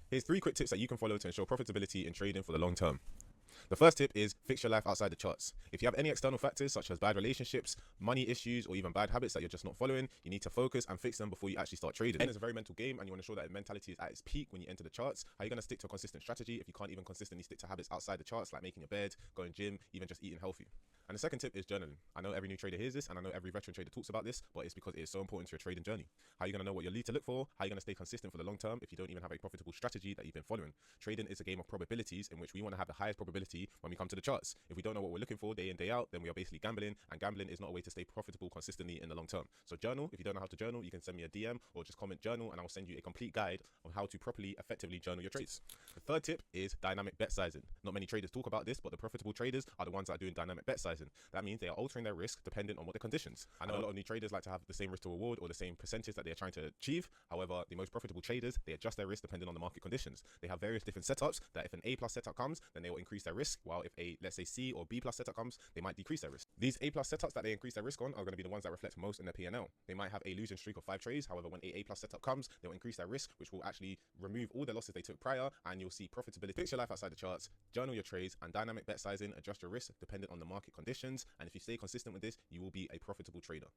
Here's 3 quick tips that you can follow to ensure profitability in trading for the long term. The first tip is fix your life outside the charts. If you have any external factors such as bad relationships, money issues, or even bad habits that you're just not following, you need to focus and fix them before you actually start trading. It's a very mental game and you want to ensure that mentality is at its peak when you enter the charts. How are you going to stick to a consistent strategy if you can't even consistently stick to habits outside the charts, like making your bed, going gym, even just eating healthy? And the second tip is journaling. I know every new trader hears this and I know every veteran trader talks about this, but it's because it is so important to your trading journey. How are you going to know what you need to look for? How are you going to stay consistent for the long term if you don't even have a profitable strategy that you've been following? Trading is a game of probabilities in which we want to have the highest probability when we come to the charts. If we don't know what we're looking for day in, day out, then we are basically gambling, and gambling is not a way to stay profitable consistently in the long term. So journal. If you don't know how to journal, you can send me a DM or just comment journal and I'll send you a complete guide on how to properly, effectively journal your trades. The third tip is dynamic bet sizing. Not many traders talk about this, but the profitable traders are the ones that are doing dynamic bet sizing. That means they are altering their risk dependent on what the conditions. I know a lot of new traders like to have the same risk to reward or the same percentage that they're trying to achieve. However, the most profitable traders, they adjust their risk depending on the market conditions. They have various different setups that if an A plus setup comes, then they will increase their risk, while if a, let's say, C or B plus setup comes, they might decrease their risk. These A plus setups that they increase their risk on are going to be the ones that reflect most in their P&L. They might have a losing streak of 5 trades. However, when a plus setup comes, they'll increase their risk, which will actually remove all the losses they took prior, and you'll see profitability. Fix your life outside the charts, journal your trades, and dynamic bet sizing, adjust your risk dependent on the market conditions. And if you stay consistent with this, you will be a profitable trader.